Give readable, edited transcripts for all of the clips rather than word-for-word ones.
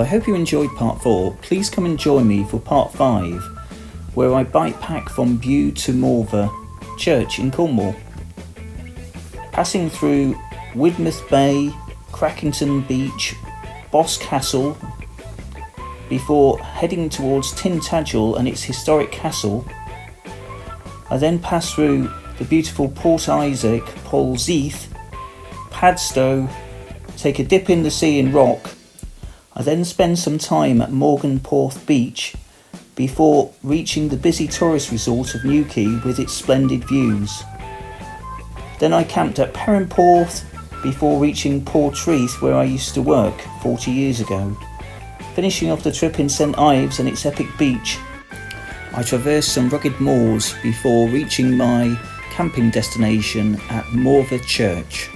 I hope you enjoyed part 4. Please come and join me for part 5, where I bike pack from Bude to Morvah Church in Cornwall, passing through Widemouth Bay, Crackington Beach, Boscastle, before heading towards Tintagel and its historic castle. I then pass through the beautiful Portreath, Polzeath, Padstow, take a dip in the sea in rock. I then spend some time at Porth Beach before reaching the busy tourist resort of Newquay with its splendid views. Then I camped at Perranporth before reaching Portreath, where I used to work 40 years ago. Finishing off the trip in St Ives and its epic beach, I traversed some rugged moors before reaching my camping destination at Morvah Church.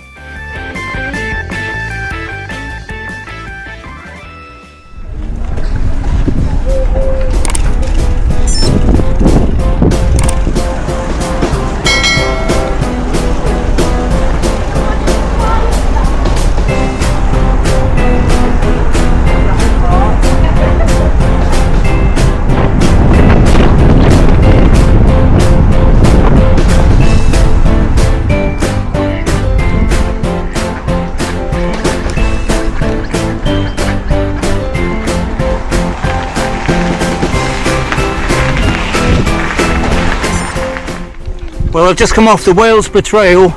Well, I've just come off the Walesborough Trail,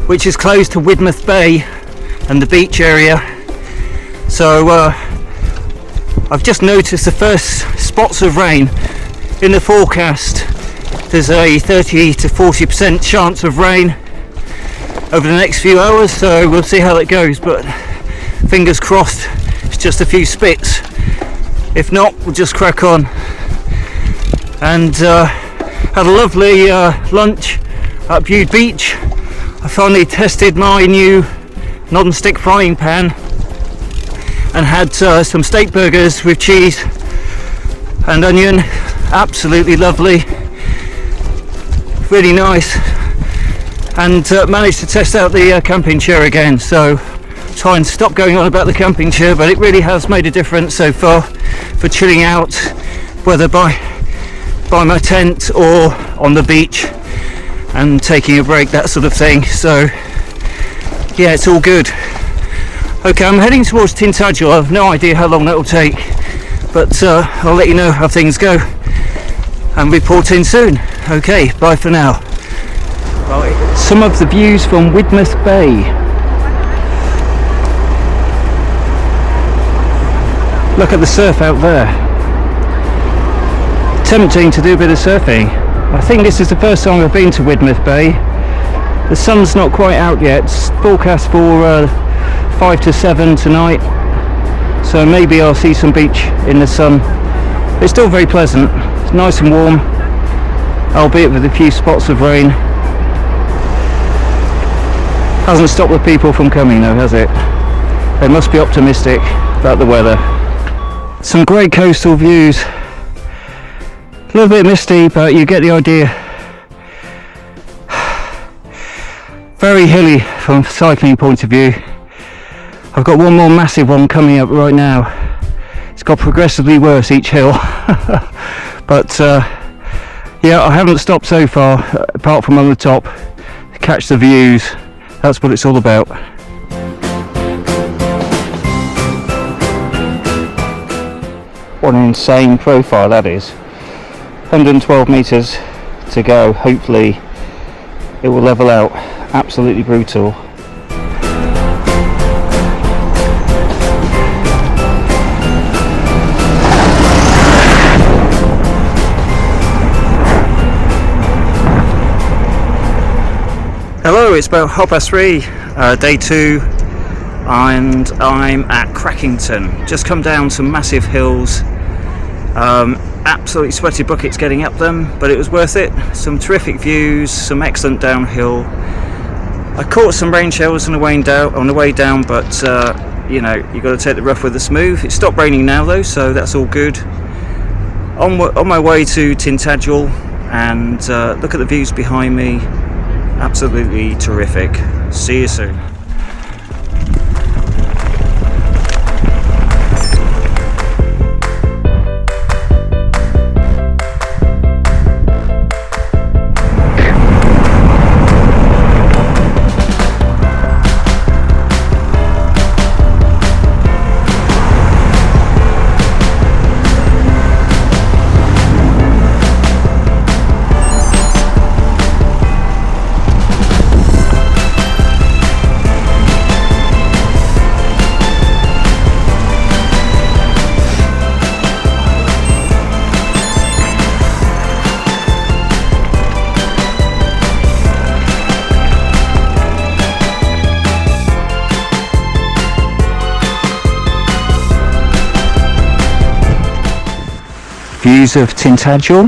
which is close to Widemouth Bay and the beach area. So I've just noticed the first spots of rain in the forecast. There's a 30 to 40% chance of rain over the next few hours, so we'll see how that goes, but fingers crossed it's just a few spits. If not, we'll just crack on. And had a lovely lunch at Bude Beach. I finally tested my new non-stick frying pan and had some steak burgers with cheese and onion. Absolutely lovely, really nice, and managed to test out the camping chair again. So try and stop going on about the camping chair, but it really has made a difference so far for chilling out, whether by my tent or on the beach and taking a break, that sort of thing. So yeah, it's all good. Okay, I'm heading towards Tintagel. I have no idea how long that will take, but I'll let you know how things go and report in soon. Okay, bye for now. Right, some of the views from Widemouth Bay. Look at the surf out there. Tempting to do a bit of surfing. I think this is the first time I've been to Widemouth Bay. The sun's not quite out yet. It's forecast for 5 to 7 tonight, so maybe I'll see some beach in the sun. It's still very pleasant. It's nice and warm, albeit with a few spots of rain. Hasn't stopped the people from coming though, has it? They must be optimistic about the weather. Some great coastal views. A little bit misty, but you get the idea. Very hilly from a cycling point of view. I've got one more massive one coming up right now. It's got progressively worse each hill. But yeah, I haven't stopped so far, apart from on the top, to catch the views. That's what it's all about. What an insane profile that is. 112 metres to go. Hopefully it will level out. Absolutely brutal. Hello, it's about 3:30, day 2, and I'm at Crackington. Just come down some massive hills. Absolutely sweaty buckets getting up them, but it was worth it. Some terrific views, some excellent downhill. I caught some rain showers on the way down, but you know, you've got to take the rough with the smooth. It stopped raining now though, so that's all good. On my way to Tintagel, and look at the views behind me. Absolutely terrific. See you soon. views of Tintagel.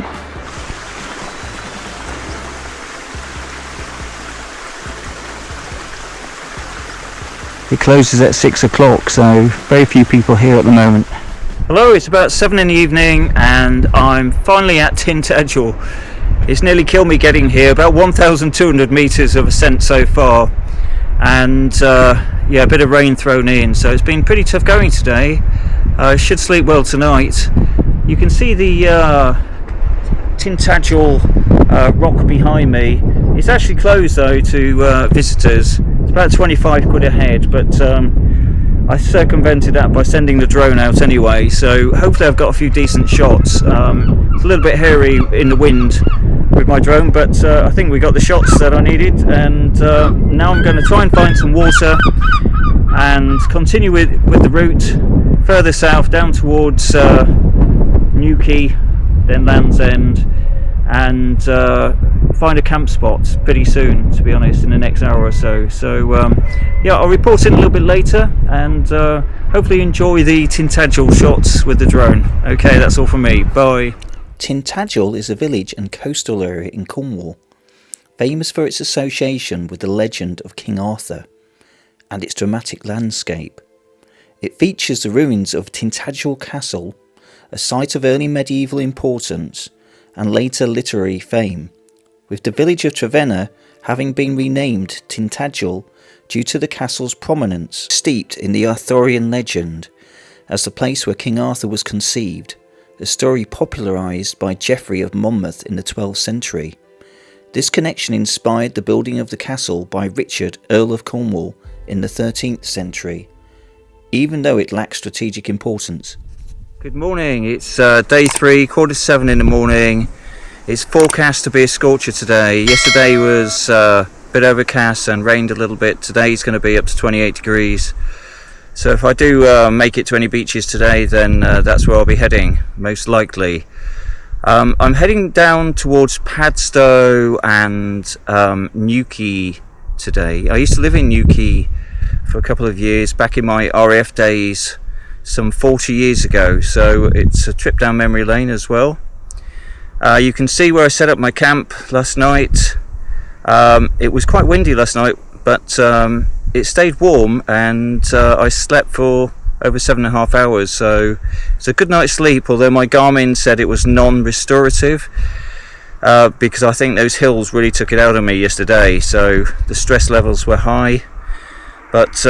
It closes at 6 o'clock, so very few people here at the moment. Hello, it's about 7 in the evening and I'm finally at Tintagel. It's nearly killed me getting here, about 1,200 metres of ascent so far, and yeah, a bit of rain thrown in, so it's been pretty tough going today. I should sleep well tonight. You can see the Tintagel rock behind me. It's actually closed though to visitors. It's about 25 quid a head, but I circumvented that by sending the drone out anyway, so hopefully I've got a few decent shots. It's a little bit hairy in the wind with my drone, but I think we got the shots that I needed, and now I'm going to try and find some water and continue with the route further south down towards Newquay, then Land's End, and find a camp spot pretty soon, to be honest, in the next hour or so. So yeah, I'll report in a little bit later, and hopefully enjoy the Tintagel shots with the drone. Okay, that's all from me. Bye. Tintagel is a village and coastal area in Cornwall, famous for its association with the legend of King Arthur and its dramatic landscape. It features the ruins of Tintagel Castle, a site of early medieval importance and later literary fame, with the village of Trevenna having been renamed Tintagel due to the castle's prominence, steeped in the Arthurian legend as the place where King Arthur was conceived, the story popularised by Geoffrey of Monmouth in the 12th century. This connection inspired the building of the castle by Richard, Earl of Cornwall, in the 13th century, even though it lacks strategic importance. Good morning, it's day 3, 6:45 in the morning. It's forecast to be a scorcher today. Yesterday was a bit overcast and rained a little bit. Today's going to be up to 28 degrees. So if I do make it to any beaches today, then that's where I'll be heading, most likely. I'm heading down towards Padstow and Newquay today. I used to live in Newquay for a couple of years, back in my RAF days, some 40 years ago, so it's a trip down memory lane as well. You can see where I set up my camp last night. It was quite windy last night, but it stayed warm, and I slept for over 7.5 hours, so it's a good night's sleep, although my Garmin said it was non-restorative, because I think those hills really took it out of me yesterday, so the stress levels were high. But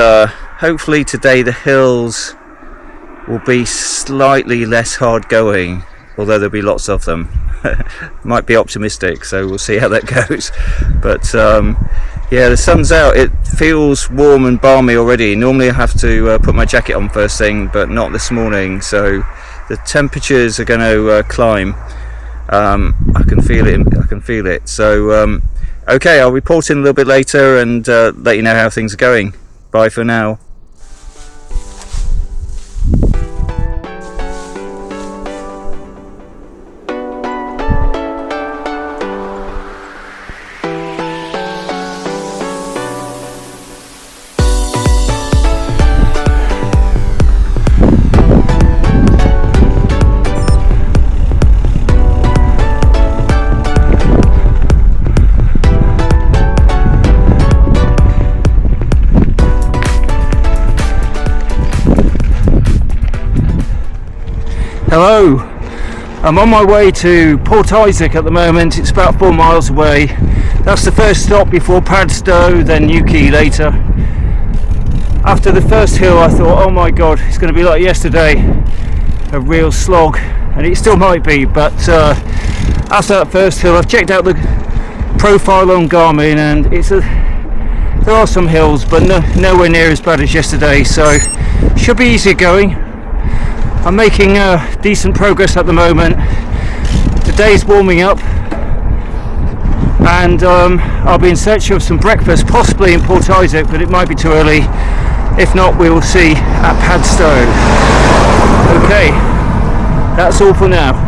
hopefully today the hills will be slightly less hard going, although there'll be lots of them. Might be optimistic, so we'll see how that goes. But yeah, the sun's out. It feels warm and balmy already. Normally I have to put my jacket on first thing, but not this morning, so the temperatures are going to climb. I can feel it. So okay, I'll report in a little bit later and let you know how things are going. Bye for now. Hello, I'm on my way to Portreath at the moment. It's about 4 miles away. That's the first stop before Padstow, then Newquay later. After the first hill I thought, oh my god, it's going to be like yesterday, a real slog, and it still might be, but after that first hill I've checked out the profile on Garmin, and there are some hills, but nowhere near as bad as yesterday, so should be easier going. I'm making decent progress at the moment. The day's warming up, and I'll be in search of some breakfast, possibly in Portreath, but it might be too early. If not, we will see at Padstow. Okay, that's all for now.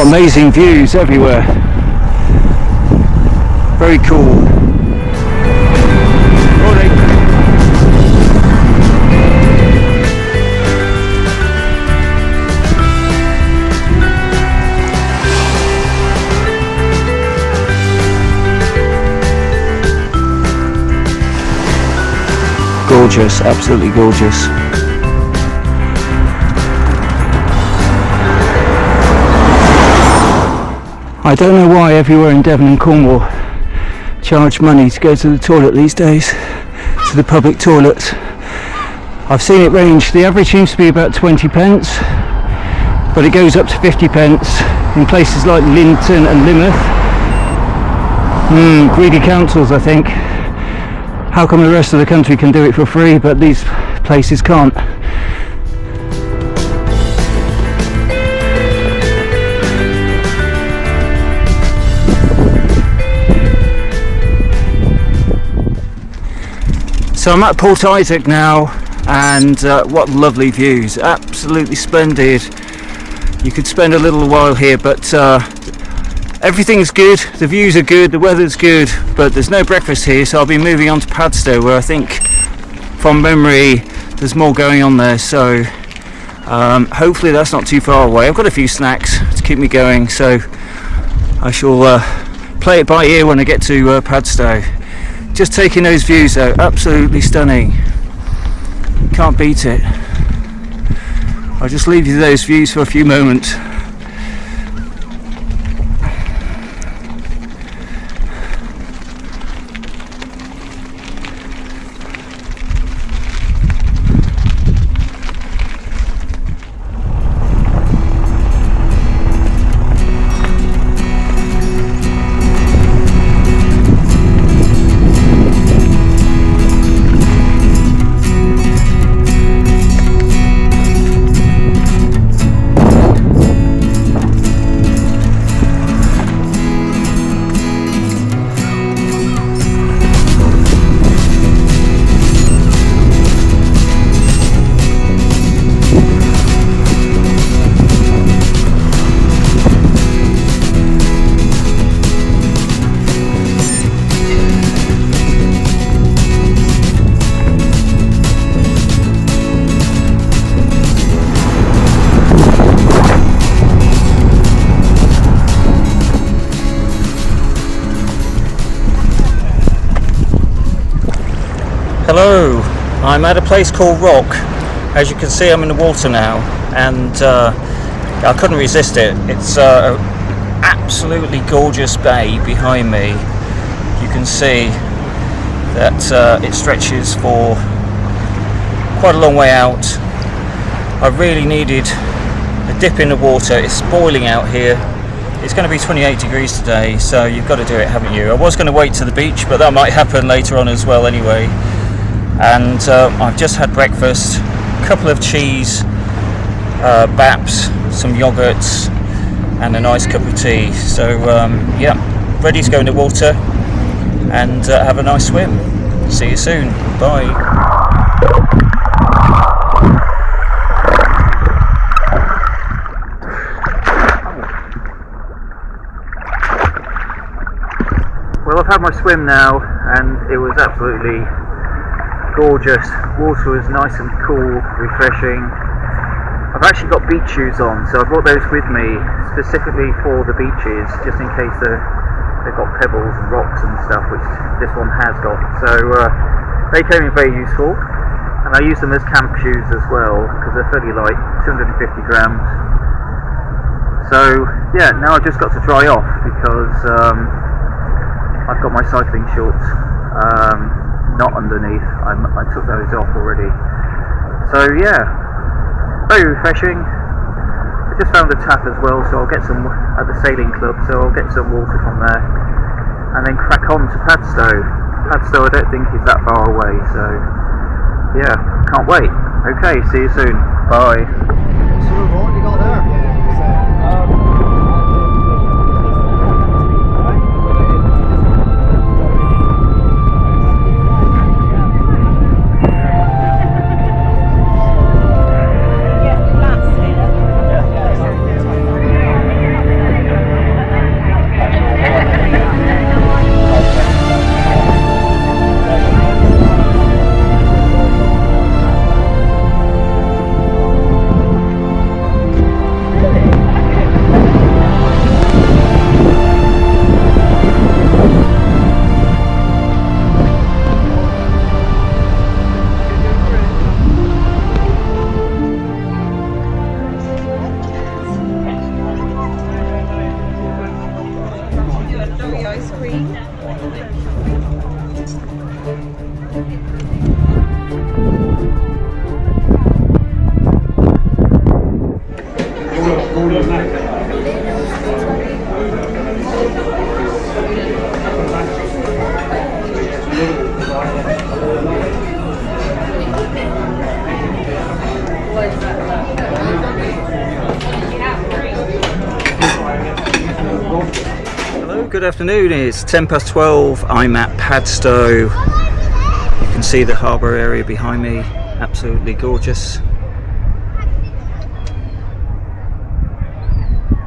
What amazing views everywhere. Very cool. Gorgeous, absolutely gorgeous. I don't know why everywhere in Devon and Cornwall charge money to go to the toilet these days, to the public toilets. I've seen it range, the average seems to be about 20 pence, but it goes up to 50 pence in places like Linton and Plymouth. Greedy councils, I think. How come the rest of the country can do it for free, but these places can't? So I'm at Portreath now, and what lovely views, absolutely splendid. You could spend a little while here, but everything's good, the views are good, the weather's good, but there's no breakfast here, so I'll be moving on to Padstow, where I think, from memory, there's more going on there, so hopefully that's not too far away. I've got a few snacks to keep me going, so I shall play it by ear when I get to Padstow. Just taking those views though, absolutely stunning. Can't beat it. I'll just leave you those views for a few moments. Hello, I'm at a place called Rock. As you can see, I'm in the water now, and I couldn't resist it. It's an absolutely gorgeous bay behind me. You can see that it stretches for quite a long way out. I really needed a dip in the water. It's boiling out here. It's going to be 28 degrees today, so you've got to do it, haven't you? I was going to wait to the beach, but that might happen later on as well anyway. And I've just had breakfast, a couple of cheese, baps, some yogurts, and a nice cup of tea. So yeah, ready to go in the water and have a nice swim. See you soon. Bye. Well, I've had my swim now, and it was absolutely gorgeous. Water was nice and cool, refreshing. I've actually got beach shoes on, so I brought those with me specifically for the beaches, just in case they've got pebbles and rocks and stuff, which this one has got. So they came in very useful, and I use them as camp shoes as well, because they're fairly light, 250 grams. So yeah, now I've just got to dry off, because I've got my cycling shorts not underneath. I took those off already. So yeah, very refreshing. I just found a tap as well, so I'll get some at the sailing club, so I'll get some water from there and then crack on to Padstow. Padstow I don't think is that far away, so yeah, can't wait. Okay, see you soon. Bye. So what you got there? good afternoon. It's 12:10. I'm at Padstow. You can see the harbour area behind me. Absolutely gorgeous.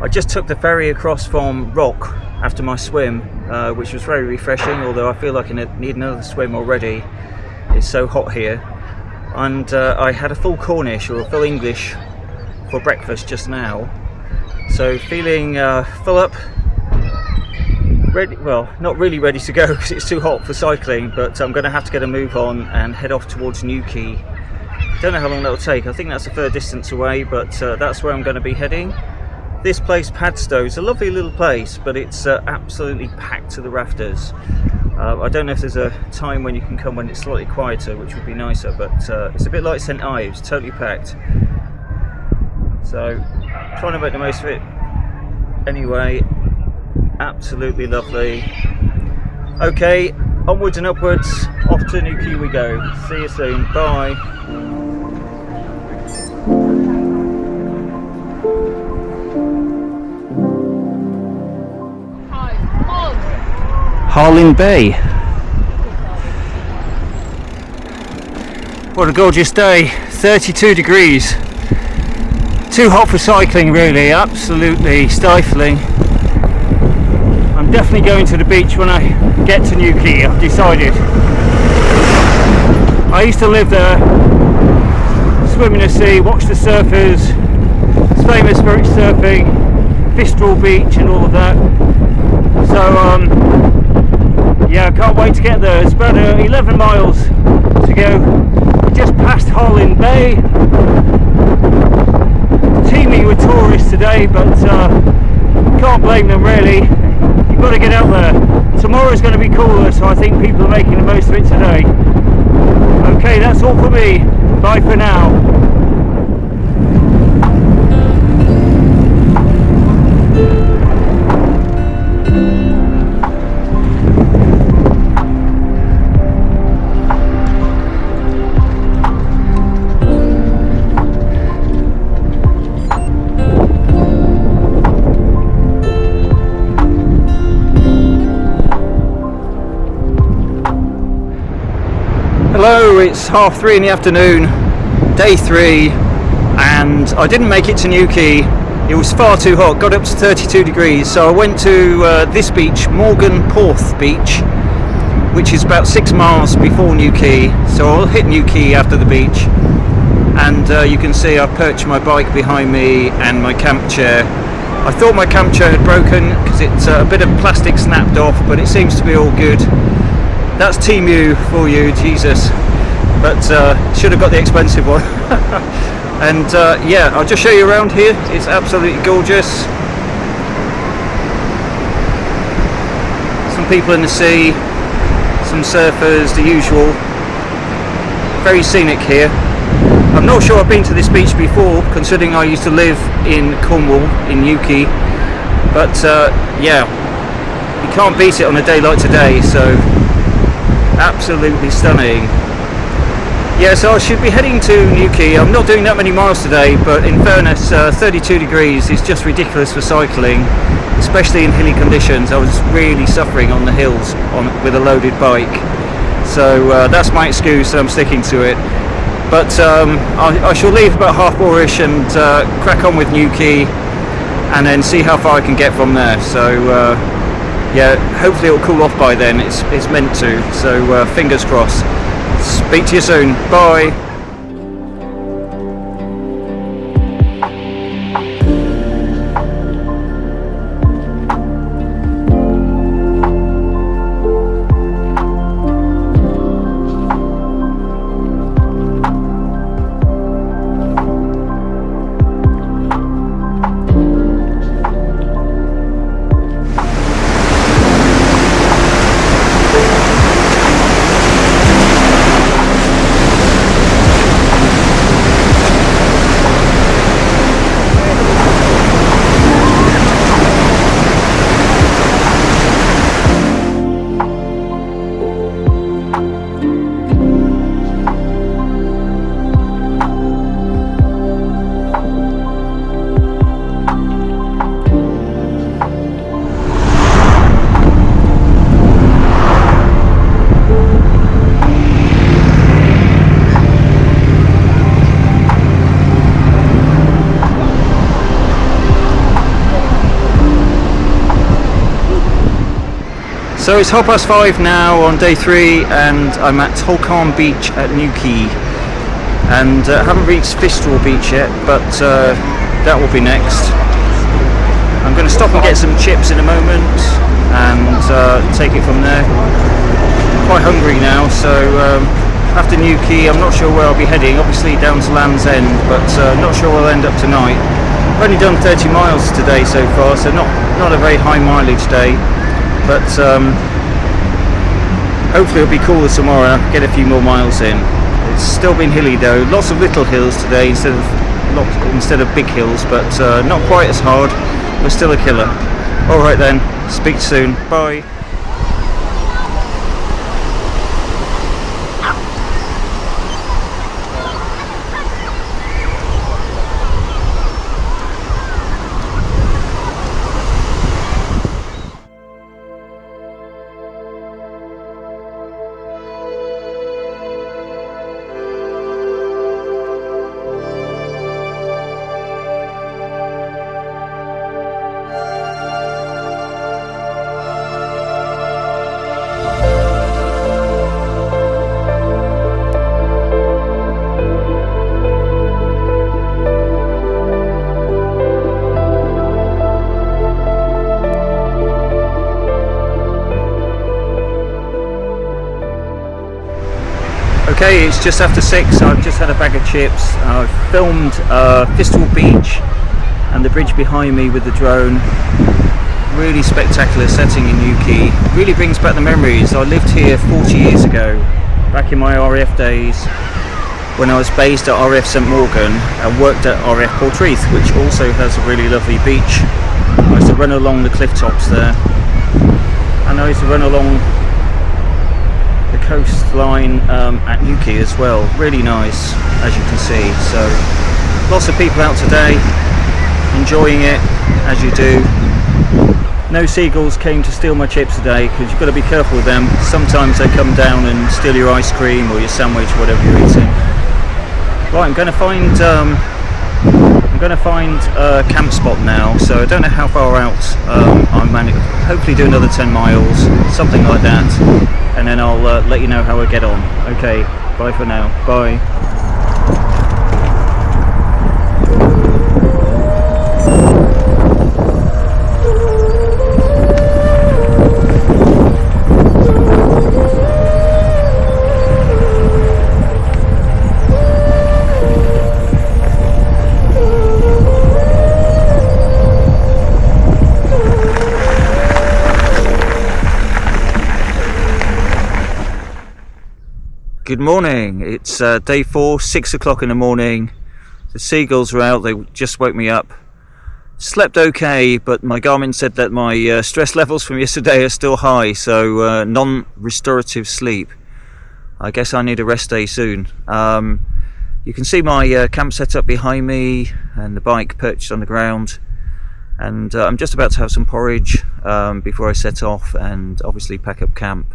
I just took the ferry across from Rock after my swim, which was very refreshing, although I feel like I need another swim already. It's so hot here. And I had a full Cornish or a full English for breakfast just now. So feeling full up. Ready, well, not really ready to go because it's too hot for cycling, but I'm going to have to get a move on and head off towards Newquay. Don't know how long that'll take. I think that's a fair distance away, but that's where I'm going to be heading. This place, Padstow, is a lovely little place, but it's absolutely packed to the rafters. I don't know if there's a time when you can come when it's slightly quieter, which would be nicer, but it's a bit like St Ives, totally packed. So, trying to make the most of it. Anyway, absolutely lovely. Okay, onwards and upwards, off to Newquay we go. See you soon, bye. Harling Bay. What a gorgeous day, 32 degrees. Too hot for cycling really, absolutely stifling. I'm definitely going to the beach when I get to Newquay, I've decided. I used to live there, swim in the sea, watch the surfers. It's famous for its surfing, Tintagel Beach and all of that. So yeah, I can't wait to get there. It's about 11 miles to go. Just past Harling Bay. Teeming with tourists today, but can't blame them really. You've got to get out there. Tomorrow's going to be cooler, so I think people are making the most of it today. Okay, that's all for me. Bye for now. Hello, it's 3:30 in the afternoon, day 3, and I didn't make it to Newquay. It was far too hot, got up to 32 degrees, so I went to this beach, Porth Beach, which is about 6 miles before Newquay, so I'll hit Newquay after the beach. And you can see I've perched my bike behind me and my camp chair. I thought my camp chair had broken because it's a bit of plastic snapped off, but it seems to be all good. That's Temu for you, Jesus. But should have got the expensive one. And yeah, I'll just show you around here. It's absolutely gorgeous. Some people in the sea, some surfers, the usual. Very scenic here. I'm not sure I've been to this beach before, considering I used to live in Cornwall, in Newquay. But yeah, you can't beat it on a day like today, so absolutely stunning. Yeah, so I should be heading to Newquay. I'm not doing that many miles today, but in fairness, 32 degrees is just ridiculous for cycling, especially in hilly conditions. I was really suffering on the hills with a loaded bike, so that's my excuse and I'm sticking to it. But I shall leave about 4:30ish and crack on with Newquay and then see how far I can get from there. So yeah, hopefully it'll cool off by then. It's meant to, so fingers crossed. Speak to you soon. Bye. So it's 5:30 now on day 3, and I'm at Tintagel Beach at Newquay, and haven't reached Fistral Beach yet, but that will be next. I'm going to stop and get some chips in a moment and take it from there. Quite hungry now, so after Newquay I'm not sure where I'll be heading, obviously down to Land's End, but not sure where I'll end up tonight. I've only done 30 miles today so far, so not a very high mileage day, but hopefully it'll be cooler tomorrow, get a few more miles in. It's still been hilly though, lots of little hills today instead of big hills, but not quite as hard, but still a killer. Alright then, speak soon, bye. Okay, it's just after 6, I've just had a bag of chips. I've filmed Fistral Beach and the bridge behind me with the drone. Really spectacular setting in Newquay. Really brings back the memories. I lived here 40 years ago, back in my RAF days, when I was based at RAF St Morgan and worked at RAF Portreath, which also has a really lovely beach. I used to run along the cliff tops there, and I used to run along the coastline at Newquay as well. Really nice, as you can see. So lots of people out today enjoying it, as you do. No seagulls came to steal my chips today, because you've got to be careful with them. Sometimes they come down and steal your ice cream or your sandwich, whatever you're eating. Right, I'm going to find a camp spot now, so I don't know how far out I'm managing. Hopefully do another 10 miles, something like that, and then I'll let you know how I get on. Okay, bye for now, bye. Good morning, it's day 4, 6 o'clock in the morning. The seagulls are out, they just woke me up. Slept okay, but my Garmin said that my stress levels from yesterday are still high, so non-restorative sleep. I guess I need a rest day soon. You can see my camp set up behind me and the bike perched on the ground, and I'm just about to have some porridge before I set off and obviously pack up camp.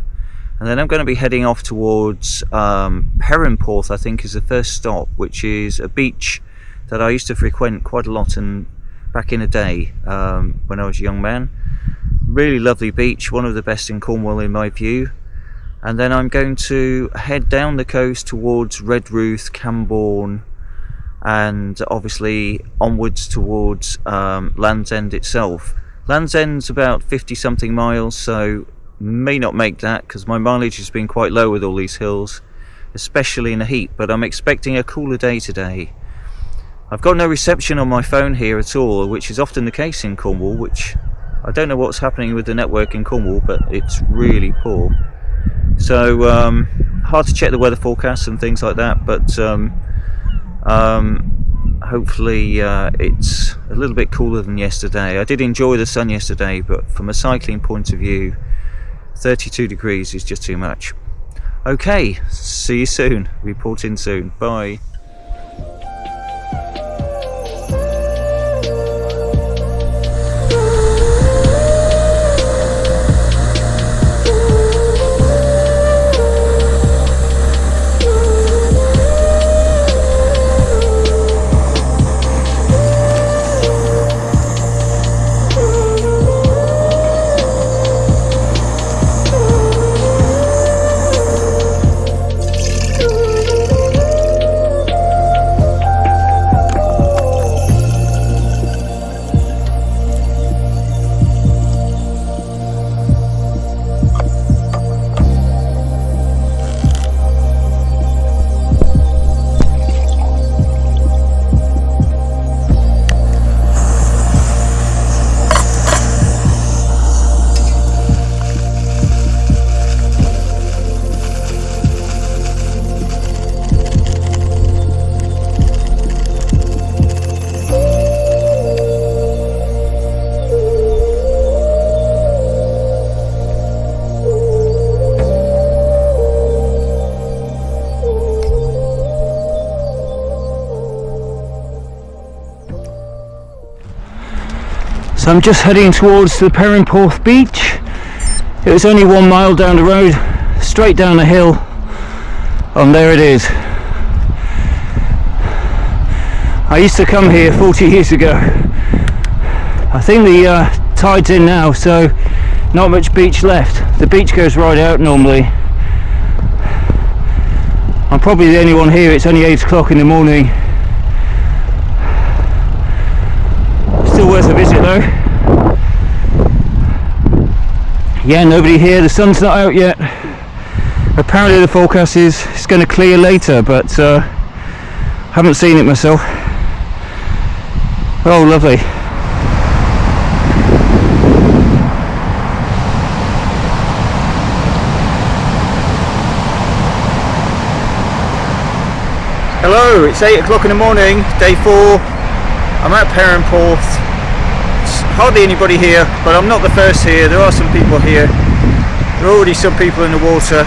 And then I'm going to be heading off towards Perranporth, I think is the first stop, which is a beach that I used to frequent quite a lot and back in the day when I was a young man. Really lovely beach, one of the best in Cornwall in my view. And then I'm going to head down the coast towards Redruth, Cambourne, and obviously onwards towards Land's End itself. Land's End's about 50 something miles, so may not make that because my mileage has been quite low with all these hills, especially in the heat, but I'm expecting a cooler day today. I've got no reception on my phone here at all, which is often the case in Cornwall, which I don't know what's happening with the network in Cornwall, but it's really poor. So hard to check the weather forecasts and things like that, but hopefully it's a little bit cooler than yesterday. I did enjoy the sun yesterday, but from a cycling point of view, 32 degrees is just too much. Okay, see you soon. Report in soon. Bye. So I'm just heading towards the Porth Beach. It was only 1 mile down the road, straight down the hill, and there it is. I used to come here 40 years ago. I think the tide's in now, so not much beach left. The beach goes right out normally. I'm probably the only one here. It's only 8 o'clock in the morning. Still worth a visit though. Yeah, nobody here. The sun's not out yet. Apparently the forecast is it's going to clear later, but haven't seen it myself. Oh, lovely. Hello, it's 8 o'clock in the morning, day 4. I'm at Perranporth. There's hardly anybody here, but I'm not the first here. There are some people here. There are already some people in the water.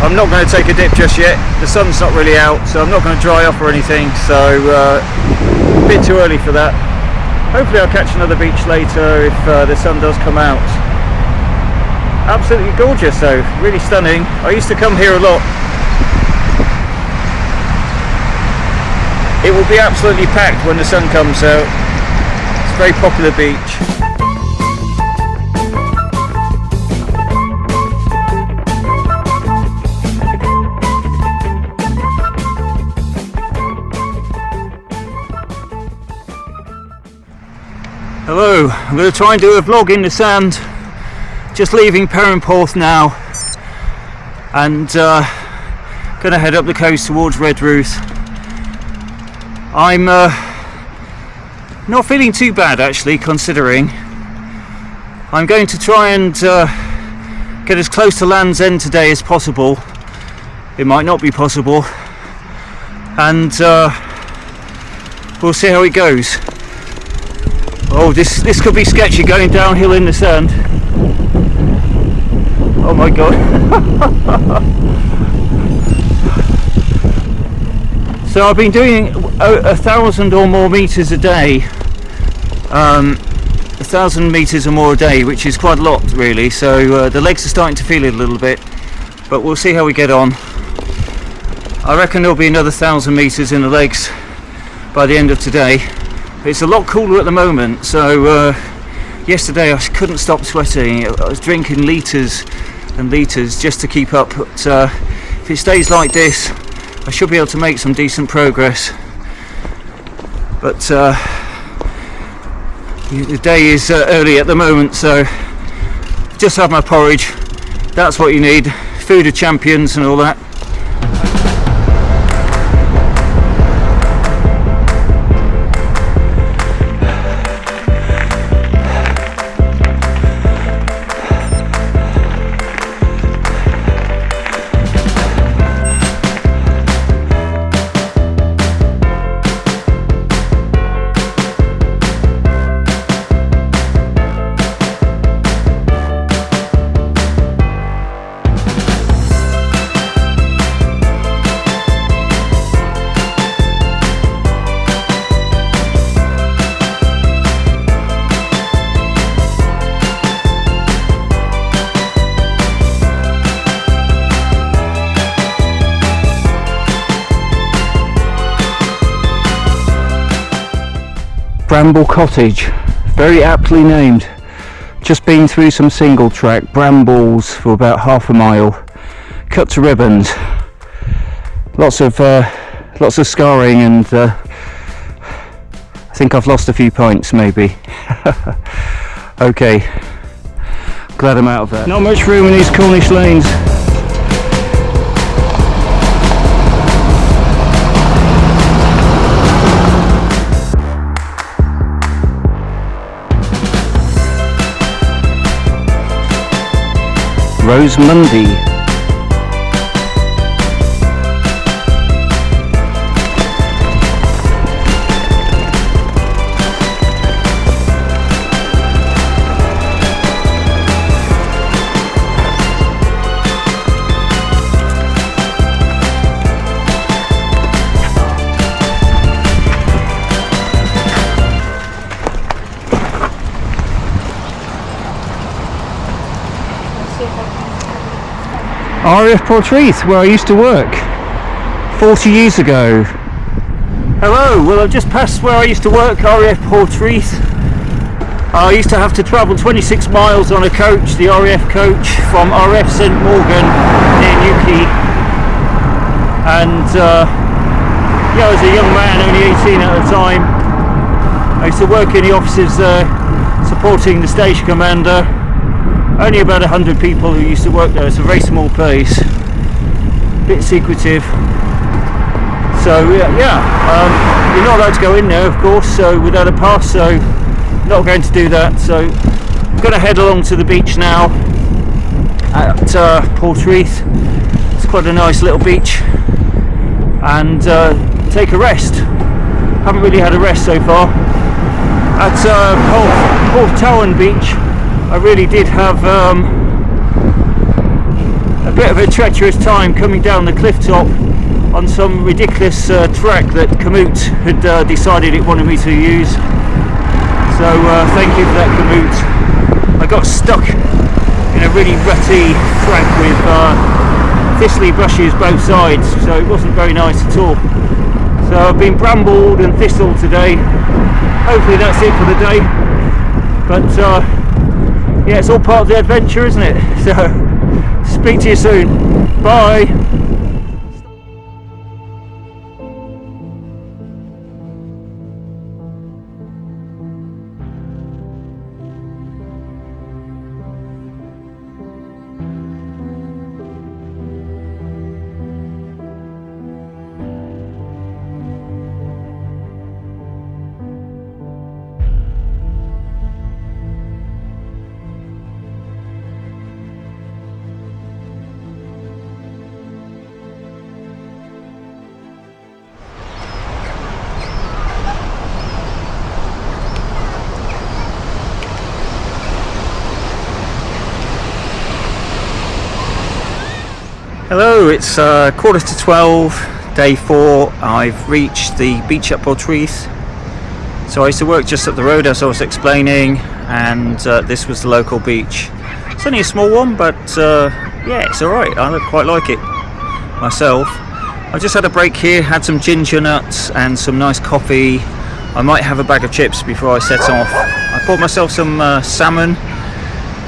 I'm not going to take a dip just yet. The sun's not really out, so I'm not going to dry off or anything, so a bit too early for that. Hopefully I'll catch another beach later if the sun does come out. Absolutely gorgeous though, really stunning. I used to come here a lot. It will be absolutely packed when the sun comes out. It's a very popular beach. Hello, I'm going to try and do a vlog in the sand. Just leaving Perranporth now and going to head up the coast towards Redruth. I'm not feeling too bad actually, considering. I'm going to try and get as close to Land's End today as possible. It might not be possible, and we'll see how it goes. Oh, this could be sketchy, going downhill in the sand. Oh my god. So I've been doing 1,000 or more meters a day. 1,000 meters or more a day, which is quite a lot really. So the legs are starting to feel it a little bit, but we'll see how we get on. I reckon there'll be another 1,000 meters in the legs by the end of today. It's a lot cooler at the moment, so yesterday I couldn't stop sweating. I was drinking litres and litres just to keep up, but if it stays like this I should be able to make some decent progress. But the day is early at the moment, so just have my porridge. That's what you need. Food of champions and all that. Bramble Cottage, very aptly named. Just been through some single track brambles for about half a mile, cut to ribbons. Lots of scarring, and I think I've lost a few pints maybe. Okay, glad I'm out of that. Not much room in these Cornish lanes. Rosemundy. RAF Portreath, where I used to work 40 years ago. Hello, well I've just passed where I used to work, RAF Portreath. I used to have to travel 26 miles on a coach, the RAF coach, from RAF St Morgan near Newquay. And yeah, I was a young man, only 18 at the time. I used to work in the offices supporting the station commander. Only about 100 people who used to work there. It's a very small place, bit secretive. So yeah, you're not allowed to go in there, of course, so without a pass, so not going to do that. So I'm going to head along to the beach now at Portreath. It's quite a nice little beach, and take a rest. Haven't really had a rest so far. At Porth Beach, I really did have a bit of a treacherous time coming down the cliff top on some ridiculous track that Komoot had decided it wanted me to use. So thank you for that, Komoot. I got stuck in a really rutty track with thistly bushes both sides, so it wasn't very nice at all. So I've been brambled and thistled today. Hopefully that's it for the day. But yeah, it's all part of the adventure, isn't it? So, speak to you soon. Bye. Hello, it's 11:45, day 4. I've reached the beach at Portreath. So I used to work just up the road, as I was explaining, and this was the local beach. It's only a small one, but yeah, it's alright. I quite like it myself. I just had a break here, had some ginger nuts and some nice coffee. I might have a bag of chips before I set off. I bought myself some salmon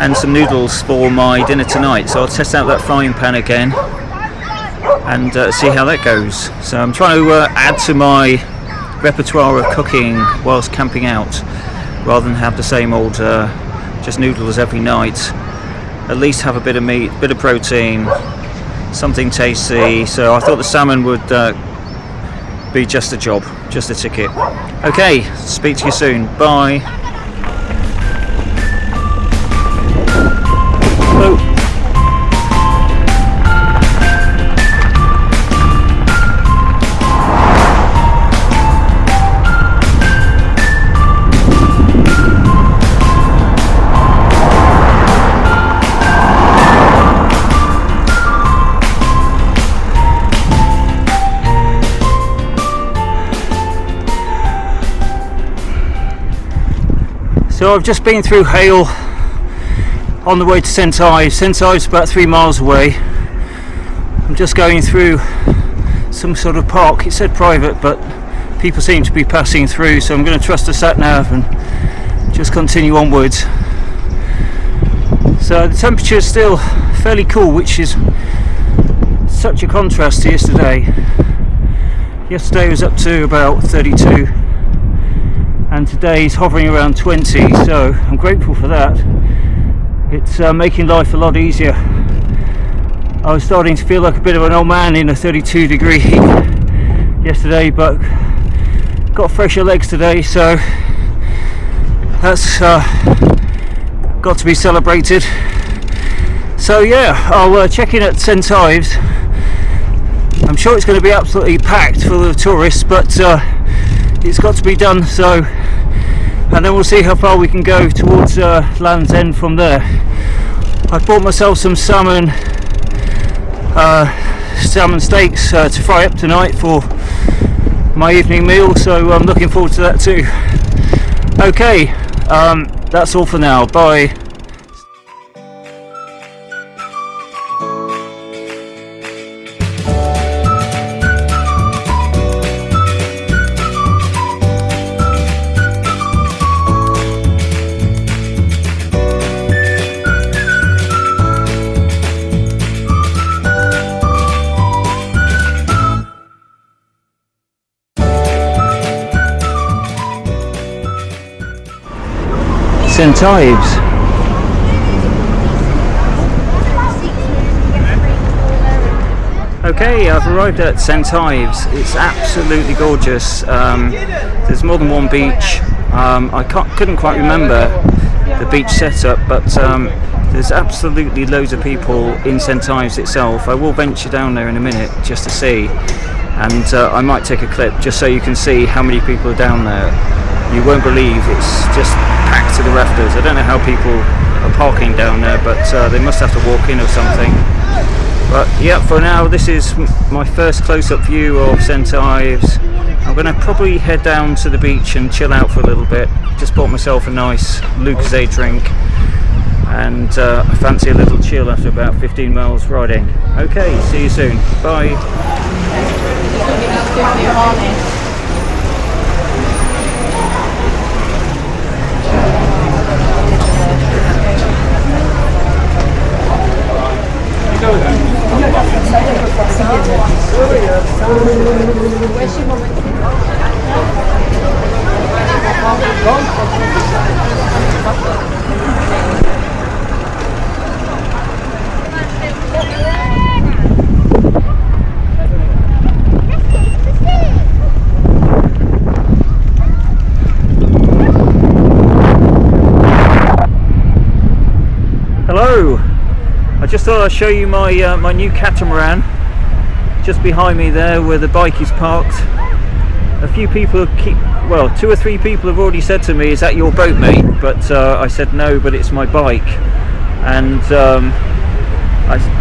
and some noodles for my dinner tonight, so I'll test out that frying pan again and see how that goes. So I'm trying to add to my repertoire of cooking whilst camping out, rather than have the same old just noodles every night. At least have a bit of meat, bit of protein, something tasty. So I thought the salmon would be just a job, just a ticket. Okay, speak to you soon. Bye. So I've just been through Hale on the way to St Ives. St Ives is about 3 miles away. I'm just going through some sort of park. It said private, but people seem to be passing through, so I'm going to trust the sat nav and just continue onwards. So the temperature is still fairly cool, which is such a contrast to yesterday. Yesterday was up to about 32. And today's hovering around 20, so I'm grateful for that. It's making life a lot easier. I was starting to feel like a bit of an old man in a 32 degree heat yesterday, but got fresher legs today, so that's got to be celebrated. So yeah, I'll check in at St Ives. I'm sure it's going to be absolutely packed full of tourists, but it's got to be done, so, and then we'll see how far we can go towards Land's End from there. I've bought myself some salmon steaks to fry up tonight for my evening meal, so I'm looking forward to that too. Okay, that's all for now. Bye. St Ives. Okay, I've arrived at St Ives. It's absolutely gorgeous. There's more than one beach. I couldn't quite remember the beach setup, but there's absolutely loads of people in St Ives itself. I will venture down there in a minute just to see, and I might take a clip just so you can see how many people are down there. You won't believe, it's just packed to the rafters. I don't know how people are parking down there, but they must have to walk in or something. But yeah, for now this is my first close-up view of St Ives. I'm going to probably head down to the beach and chill out for a little bit. Just bought myself a nice Lucozade drink, and I fancy a little chill after about 15 miles riding. Okay, see you soon. Bye. Hello, I just thought I'd show you my my new catamaran. Just behind me there where the bike is parked. A few people well, 2 or 3 people have already said to me, is that your boat, mate? But I said no, but it's my bike. And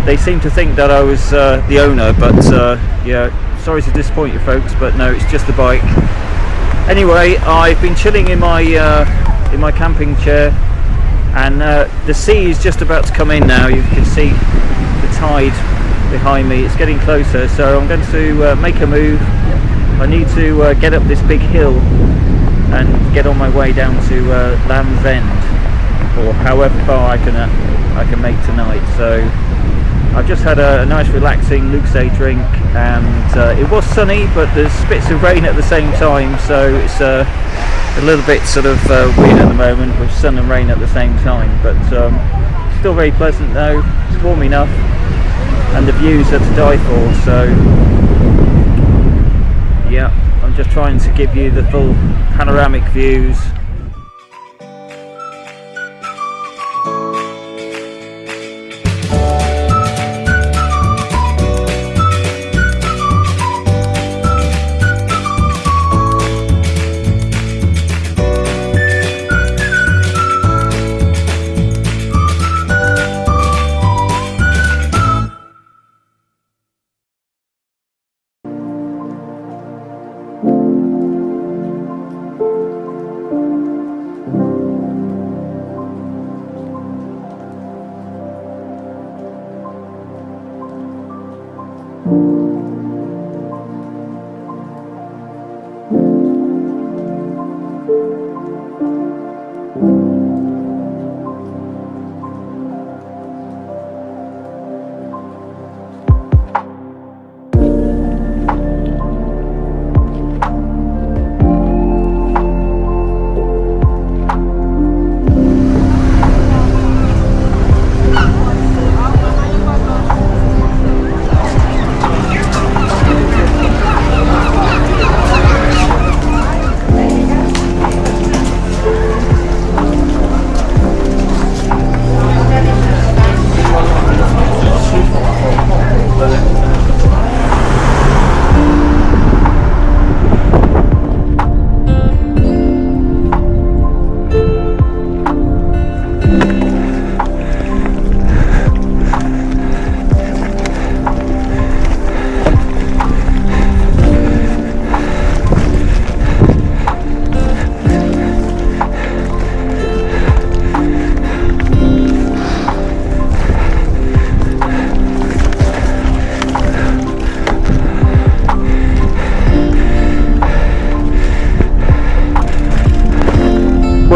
they seem to think that I was the owner, but yeah, sorry to disappoint you folks, but no, it's just the bike. Anyway, I've been chilling in my camping chair, and the sea is just about to come in now. You can see the tide behind me. It's getting closer, so I'm going to make a move. I need to get up this big hill and get on my way down to Land's End, or however far I can make tonight. So I've just had a nice relaxing Lucozade drink, and it was sunny, but there's spits of rain at the same time, so it's a little bit sort of weird at the moment with sun and rain at the same time, but still very pleasant though. It's warm enough, and the views are to die for. So yeah, I'm just trying to give you the full panoramic views.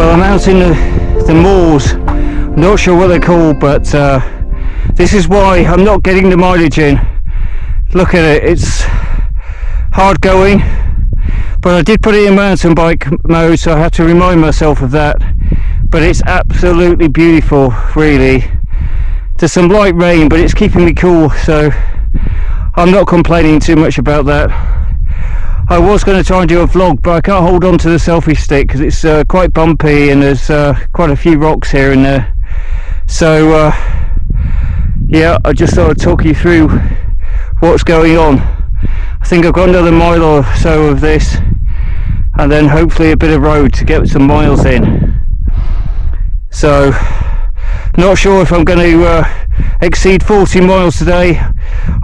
I'm out in the moors, not sure what they're called, but this is why I'm not getting the mileage in. Look at it, it's hard going, but I did put it in mountain bike mode, so I have to remind myself of that. but it's absolutely beautiful, really. There's some light rain, but it's keeping me cool, so I'm not complaining too much about that. I was going to try and do a vlog, but I can't hold on to the selfie stick because it's quite bumpy and there's quite a few rocks here and there. So yeah, I just thought I'd talk you through what's going on. I think I've got another mile or so of this, and then hopefully a bit of road to get some miles in. So not sure if I'm going to exceed 40 miles today.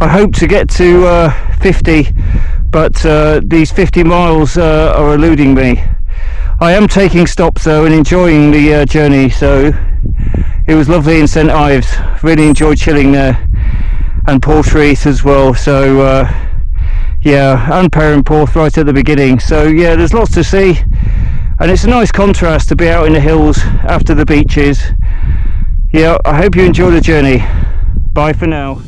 I hope to get to 50, but these 50 miles are eluding me. I am taking stops though and enjoying the journey, so it was lovely in St Ives. Really enjoyed chilling there, and Portreath as well. So yeah, and Perranporth right at the beginning. So yeah, there's lots to see, and it's a nice contrast to be out in the hills after the beaches. Yeah, I hope you enjoy the journey. Bye for now.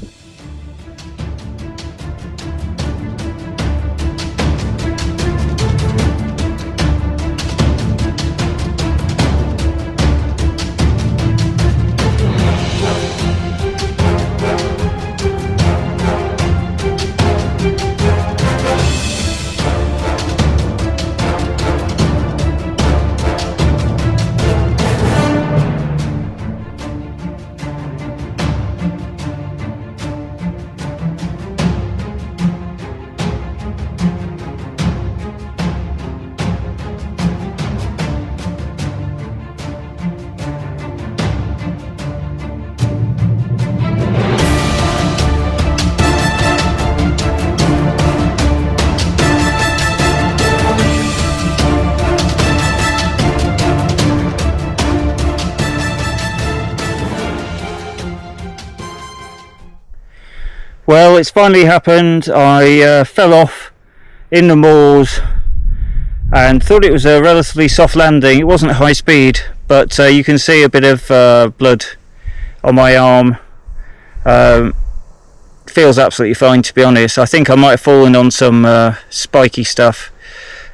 Well, it's finally happened. I fell off in the moors and thought it was a relatively soft landing. It wasn't high speed, but you can see a bit of blood on my arm. Feels absolutely fine, to be honest. I think I might have fallen on some spiky stuff,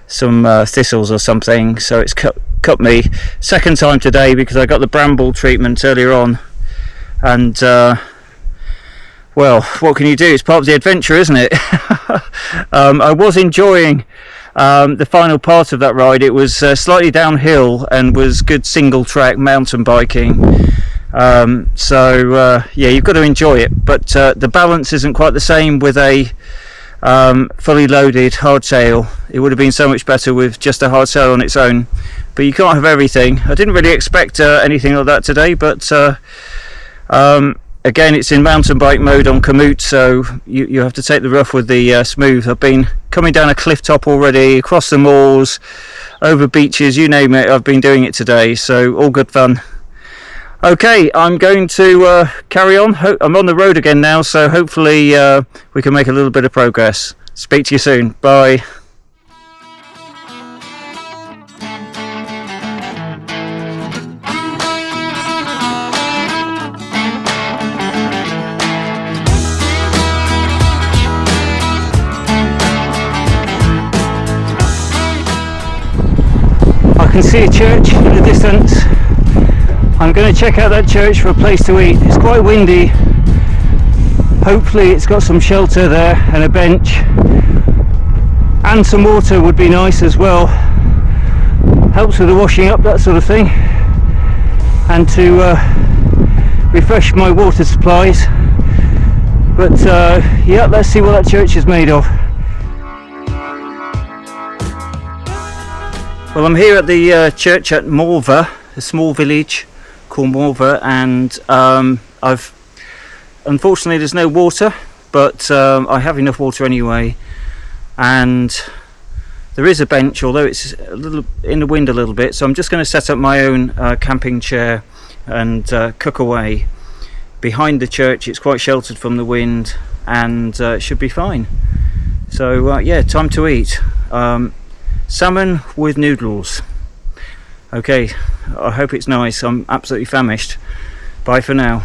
some thistles or something, so it's cut me. Second time today because I got the bramble treatment earlier on, and well, what can you do? It's part of the adventure, isn't it? I was enjoying the final part of that ride. It was slightly downhill and was good single track mountain biking. So yeah, you've got to enjoy it, but the balance isn't quite the same with a fully loaded hardtail. It would have been so much better with just a hardtail on its own, but you can't have everything. I didn't really expect anything like that today, but again, it's in mountain bike mode on Komoot, so you have to take the rough with the smooth. I've been coming down a cliff top already, across the moors, over beaches, you name it. I've been doing it today, so all good fun. Okay, I'm going to carry on. I'm on the road again now, so hopefully we can make a little bit of progress. Speak to you soon. Bye. I can see a church in the distance. I'm going to check out that church for a place to eat. It's quite windy. Hopefully it's got some shelter there and a bench, and some water would be nice as well. Helps with the washing up, that sort of thing, and to refresh my water supplies. But yeah, let's see what that church is made of. Well, I'm here at the church at Morvah, a small village called Morvah, and unfortunately there's no water, but I have enough water anyway, and there is a bench, although it's a little in the wind a little bit, so I'm just going to set up my own camping chair and cook away. Behind the church it's quite sheltered from the wind, and it should be fine. So yeah, time to eat. Salmon with noodles. Okay, I hope it's nice. I'm absolutely famished. Bye for now.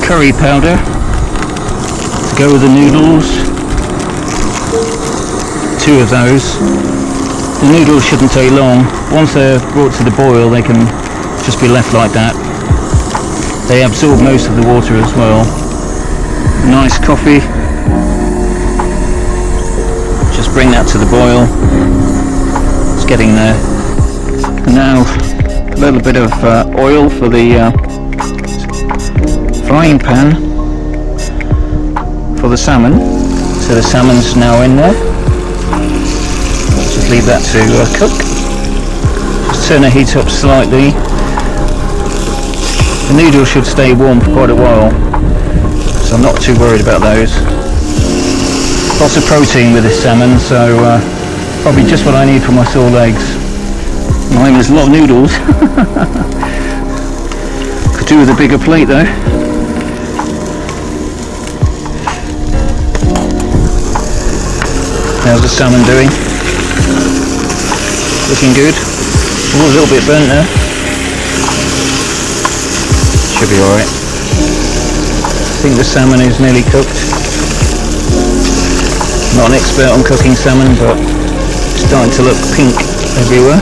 curry powder to go with the noodles. 2 of those. The noodles shouldn't take long. Once they're brought to the boil, they can just be left like that. They absorb most of the water as well. Nice coffee. Just bring that to the boil. It's getting there. Now a little bit of oil for the frying pan for the salmon. So the salmon's now in there. Just leave that to cook. Just turn the heat up slightly. The noodles should stay warm for quite a while, so I'm not too worried about those. Lots of protein with this salmon, so probably just what I need for my sore legs. Mine is a lot of noodles. Could do with a bigger plate though. How's the salmon doing? Looking good. Oh, a little bit burnt there. Should be alright. I think the salmon is nearly cooked. Not an expert on cooking salmon, but it's starting to look pink everywhere.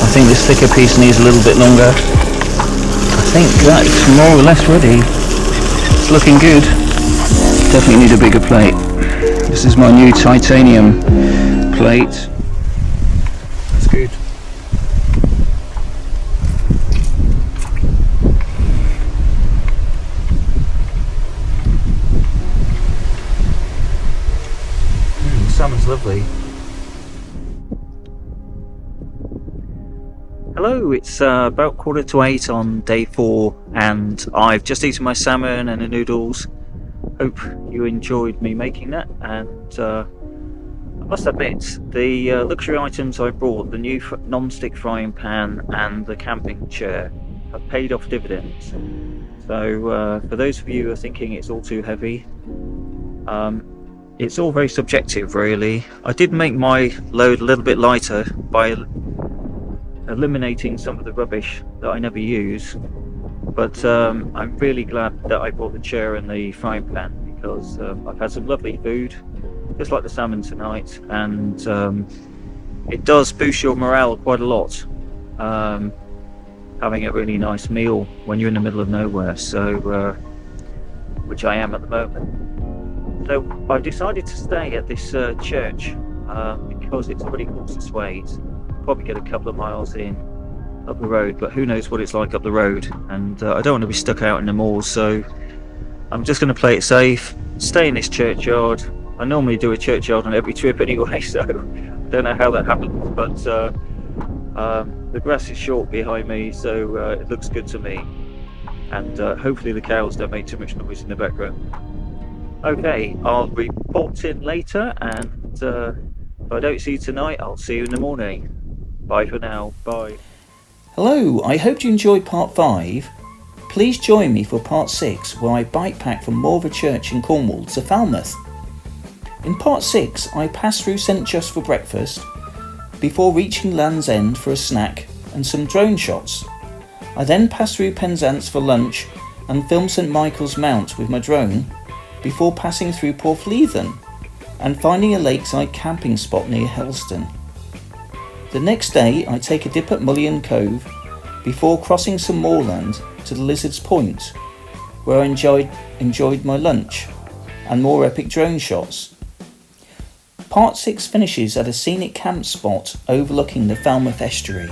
I think this thicker piece needs a little bit longer. I think that's more or less ready. It's looking good. Definitely need a bigger plate. This is my new titanium plate. That's good. Salmon's lovely. Hello, it's about 7:45 on day 4 and I've just eaten my salmon and the noodles. Hope you enjoyed me making that, and I must admit the luxury items I brought, the new non-stick frying pan and the camping chair, have paid off dividends. So for those of you who are thinking it's all too heavy, it's all very subjective really. I did make my load a little bit lighter by eliminating some of the rubbish that I never use, but I'm really glad that I bought the chair and the frying pan, because I've had some lovely food, just like the salmon tonight, and it does boost your morale quite a lot, having a really nice meal when you're in the middle of nowhere, so which I am at the moment. So I decided to stay at this church because it's pretty close to Ways. Probably get a couple of miles in up the road, but who knows what it's like up the road, and I don't want to be stuck out in the malls, so I'm just going to play it safe, stay in this churchyard. I normally do a churchyard on every trip anyway, so I don't know how that happens, but the grass is short behind me, so it looks good to me, and hopefully the cows don't make too much noise in the background. Okay, I'll report in later, and if I don't see you tonight, I'll see you in the morning. Bye for now. Bye. Hello, I hope you enjoyed part 5. Please join me for part 6, where I bike pack from Morvah Church in Cornwall to Falmouth. In part 6, I pass through St Just for breakfast, before reaching Land's End for a snack and some drone shots. I then pass through Penzance for lunch and film St Michael's Mount with my drone, before passing through Portreath and finding a lakeside camping spot near Helston. The next day I take a dip at Mullion Cove before crossing some moorland to the Lizard's Point, where I enjoyed my lunch and more epic drone shots. Part 6 finishes at a scenic camp spot overlooking the Falmouth estuary.